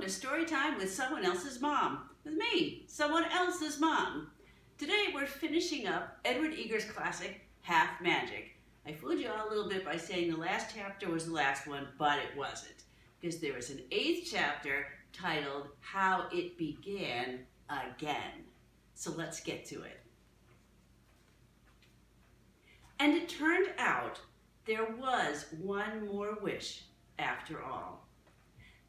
Welcome to Storytime with Someone Else's Mom. With me, Someone Else's Mom. Today we're finishing up Edward Eger's classic, Half Magic. I fooled you all a little bit by saying the last chapter was the last one, but it wasn't. Because there was an 8th chapter titled How It Began Again. So let's get to it. And it turned out there was one more wish after all.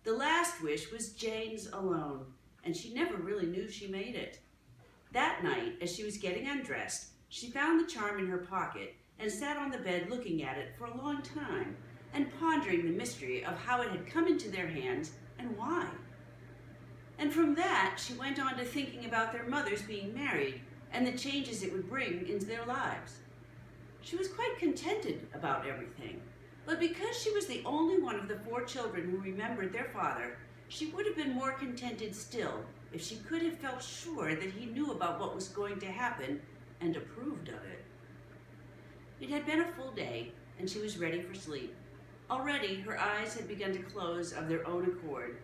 The last wish was Jane's alone, and she never really knew she made it. That night, as she was getting undressed, she found the charm in her pocket and sat on the bed looking at it for a long time and pondering the mystery of how it had come into their hands and why. And from that, she went on to thinking about their mothers being married and the changes it would bring into their lives. She was quite contented about everything. But because she was the only one of the 4 children who remembered their father, she would have been more contented still if she could have felt sure that he knew about what was going to happen and approved of it. It had been a full day, and she was ready for sleep. Already, her eyes had begun to close of their own accord,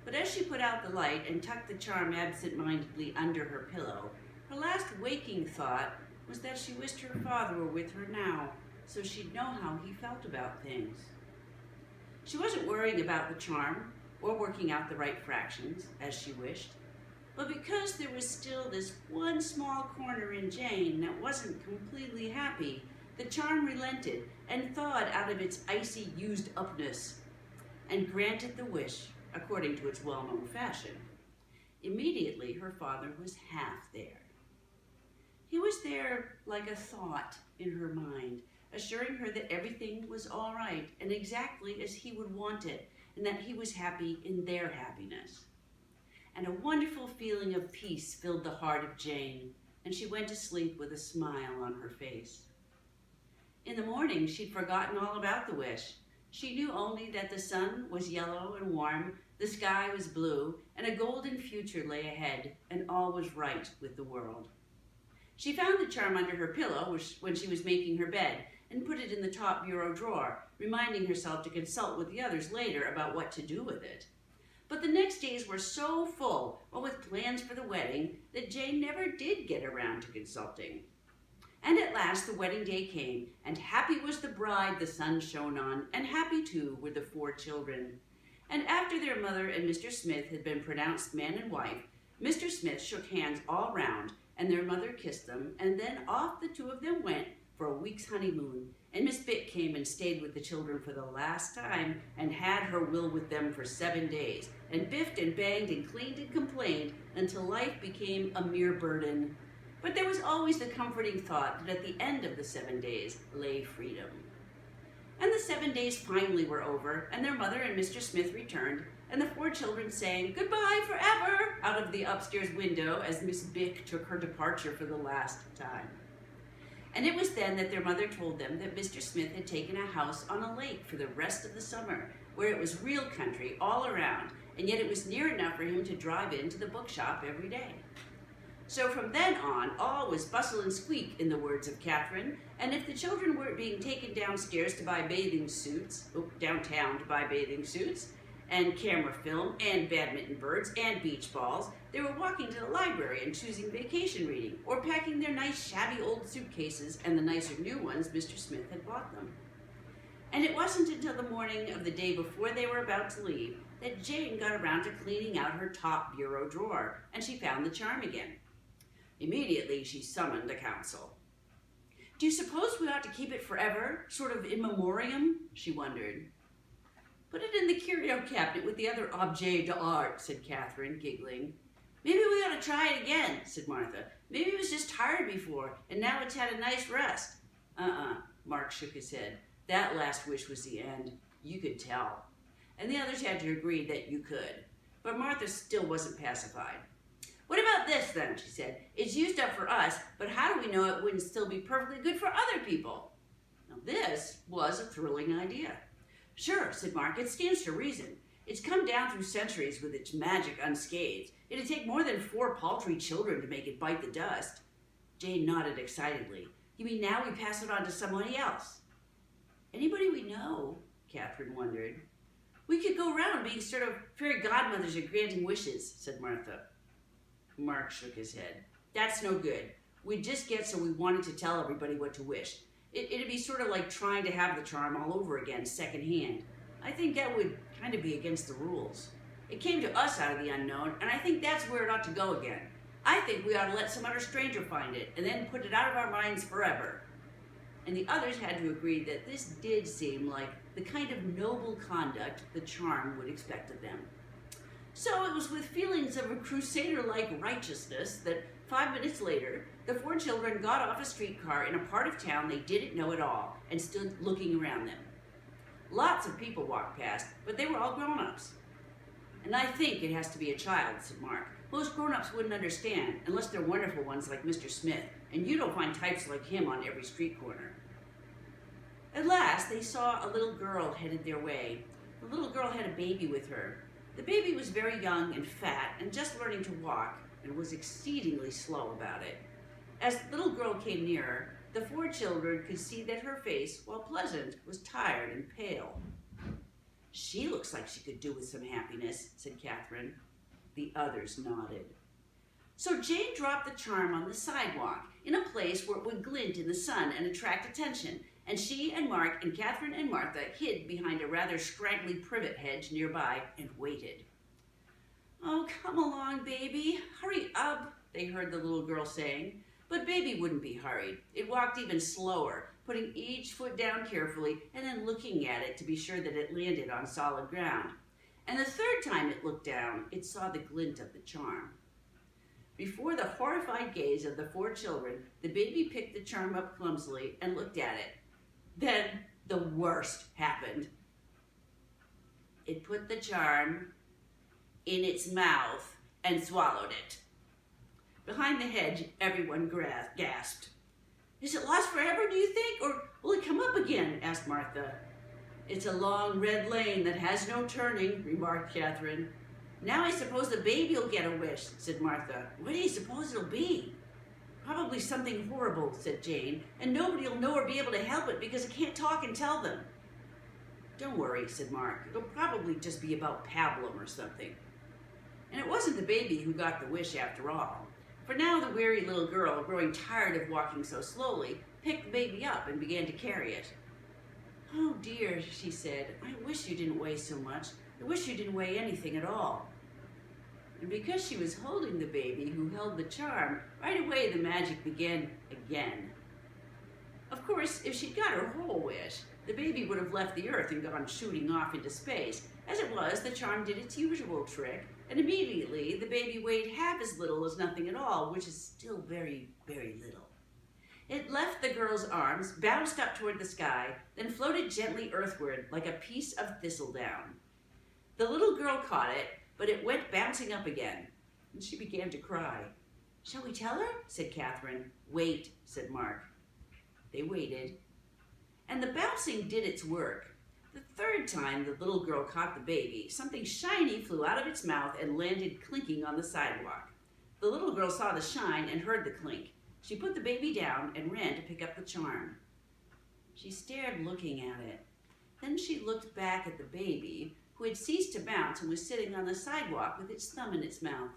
but as she put out the light and tucked the charm absent-mindedly under her pillow, her last waking thought was that she wished her father were with her now, so she'd know how he felt about things. She wasn't worrying about the charm or working out the right fractions, as she wished, but because there was still this one small corner in Jane that wasn't completely happy, the charm relented and thawed out of its icy used-upness and granted the wish according to its well-known fashion. Immediately, her father was half there. He was there like a thought in her mind, assuring her that everything was all right and exactly as he would want it, and that he was happy in their happiness. And a wonderful feeling of peace filled the heart of Jane, and she went to sleep with a smile on her face. In the morning, she'd forgotten all about the wish. She knew only that the sun was yellow and warm, the sky was blue, and a golden future lay ahead, and all was right with the world. She found the charm under her pillow when she was making her bed and put it in the top bureau drawer, reminding herself to consult with the others later about what to do with it. But the next days were so full, with plans for the wedding, that Jane never did get around to consulting. And at last the wedding day came, and happy was the bride the sun shone on, and happy too were the 4 children. And after their mother and Mr. Smith had been pronounced man and wife, Mr. Smith shook hands all round, and their mother kissed them, and then off the 2 of them went for a week's honeymoon, and Miss Bick came and stayed with the children for the last time and had her will with them for 7 days, and biffed and banged and cleaned and complained until life became a mere burden. But there was always the comforting thought that at the end of the 7 days lay freedom. And the 7 days finally were over, and their mother and Mr. Smith returned, and the 4 children sang goodbye forever out of the upstairs window as Miss Bick took her departure for the last time. And it was then that their mother told them that Mr. Smith had taken a house on a lake for the rest of the summer, where it was real country all around, and yet it was near enough for him to drive into the bookshop every day. So from then on, all was bustle and squeak, in the words of Catherine, and if the children weren't being taken downtown to buy bathing suits, and camera film, and badminton birds, and beach balls, they were walking to the library and choosing vacation reading, or packing their nice shabby old suitcases and the nicer new ones Mr. Smith had bought them. And it wasn't until the morning of the day before they were about to leave that Jane got around to cleaning out her top bureau drawer, and she found the charm again. Immediately, she summoned a council. "Do you suppose we ought to keep it forever, sort of in memoriam?" she wondered. "Put it in the curio cabinet with the other objets d'art," said Catherine, giggling. "Maybe we ought to try it again," said Martha. "Maybe it was just tired before, and now it's had a nice rest." Mark shook his head. That last wish was the end. You could tell. And the others had to agree that you could. But Martha still wasn't pacified. "What about this, then?" she said. "It's used up for us, but how do we know it wouldn't still be perfectly good for other people?" Now, this was a thrilling idea. "Sure," said Mark, "it stands to reason. It's come down through centuries with its magic unscathed. It'd take more than 4 paltry children to make it bite the dust." Jane nodded excitedly. "You mean now we pass it on to somebody else?" "Anybody we know?" Catherine wondered. We could go around being sort of fairy godmothers and granting wishes, said Martha. Mark shook his head. That's no good. We'd just get so we wanted to tell everybody what to wish. It'd be sort of like trying to have the charm all over again, secondhand. I think that would kind of be against the rules. It came to us out of the unknown, and I think that's where it ought to go again. I think we ought to let some utter stranger find it, and then put it out of our minds forever. And the others had to agree that this did seem like the kind of noble conduct the charm would expect of them. So it was with feelings of a crusader-like righteousness that 5 minutes later, the 4 children got off a streetcar in a part of town they didn't know at all and stood looking around them. Lots of people walked past, but they were all grown-ups. And I think it has to be a child, said Mark. Most grown-ups wouldn't understand unless they're wonderful ones like Mr. Smith, and you don't find types like him on every street corner. At last, they saw a little girl headed their way. The little girl had a baby with her. The baby was very young and fat and just learning to walk and was exceedingly slow about it. As the little girl came nearer, the 4 children could see that her face, while pleasant, was tired and pale. She looks like she could do with some happiness, said Catherine. The others nodded. So Jane dropped the charm on the sidewalk in a place where it would glint in the sun and attract attention, and she and Mark and Catherine and Martha hid behind a rather scraggly privet hedge nearby and waited. Oh, come along, baby. Hurry up, they heard the little girl saying. But baby wouldn't be hurried. It walked even slower, putting each foot down carefully and then looking at it to be sure that it landed on solid ground. And the 3rd time it looked down, it saw the glint of the charm. Before the horrified gaze of the 4 children, the baby picked the charm up clumsily and looked at it. Then the worst happened. It put the charm in its mouth and swallowed it. Behind the hedge, everyone gasped. Is it lost forever, do you think, or will it come up again? Asked Martha. It's a long red lane that has no turning, remarked Catherine. Now I suppose the baby will get a wish, said Martha. What do you suppose it'll be? Probably something horrible, said Jane, and nobody will know or be able to help it because it can't talk and tell them. Don't worry, said Mark. It'll probably just be about pablum or something. And it wasn't the baby who got the wish after all. For now the weary little girl, growing tired of walking so slowly, picked the baby up and began to carry it. Oh dear, she said, I wish you didn't weigh so much. I wish you didn't weigh anything at all. And because she was holding the baby who held the charm, right away the magic began again. Of course, if she'd got her whole wish, the baby would have left the earth and gone shooting off into space. As it was, the charm did its usual trick, and immediately the baby weighed half as little as nothing at all, which is still very, very little. It left the girl's arms, bounced up toward the sky, then floated gently earthward like a piece of thistledown. The little girl caught it, but it went bouncing up again, and she began to cry. Shall we tell her? Said Catherine. Wait, said Mark. They waited, and the bouncing did its work. The 3rd time the little girl caught the baby, something shiny flew out of its mouth and landed clinking on the sidewalk. The little girl saw the shine and heard the clink. She put the baby down and ran to pick up the charm. She stared looking at it. Then she looked back at the baby, who had ceased to bounce and was sitting on the sidewalk with its thumb in its mouth.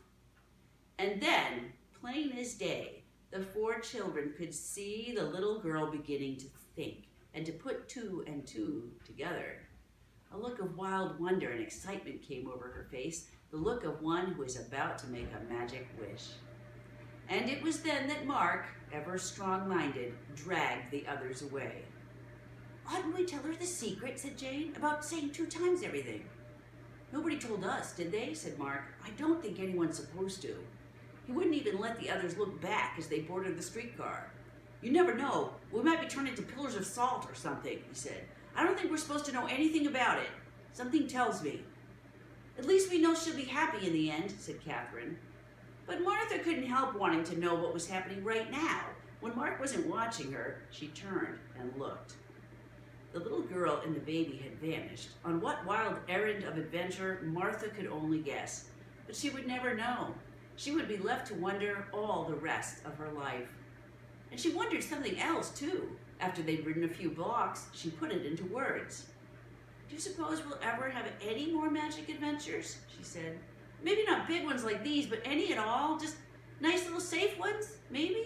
And then, plain as day, the 4 children could see the little girl beginning to think and to put 2 and 2 together. A look of wild wonder and excitement came over her face, the look of one who is about to make a magic wish. And it was then that Mark, ever strong-minded, dragged the others away. Oughtn't we tell her the secret, said Jane, about saying 2 times everything? Nobody told us, did they, said Mark. I don't think anyone's supposed to. He wouldn't even let the others look back as they boarded the streetcar. You never know. We might be turned into pillars of salt or something, he said. I don't think we're supposed to know anything about it. Something tells me. At least we know she'll be happy in the end, said Catherine. But Martha couldn't help wanting to know what was happening right now. When Mark wasn't watching her, she turned and looked. The little girl and the baby had vanished. On what wild errand of adventure, Martha could only guess. But she would never know. She would be left to wonder all the rest of her life. And she wondered something else, too. After they'd ridden a few blocks, she put it into words. Do you suppose we'll ever have any more magic adventures? She said. Maybe not big ones like these, but any at all? Just nice little safe ones, maybe?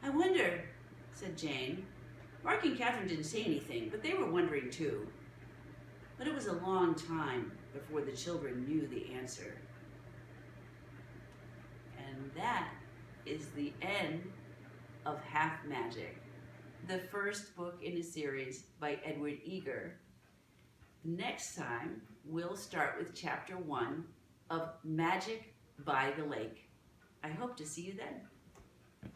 I wonder, said Jane. Mark and Catherine didn't say anything, but they were wondering too. But it was a long time before the children knew the answer. And that is the end of Half Magic, the first book in a series by Edward Eager. Next time, we'll start with chapter 1 of Magic by the Lake. I hope to see you then.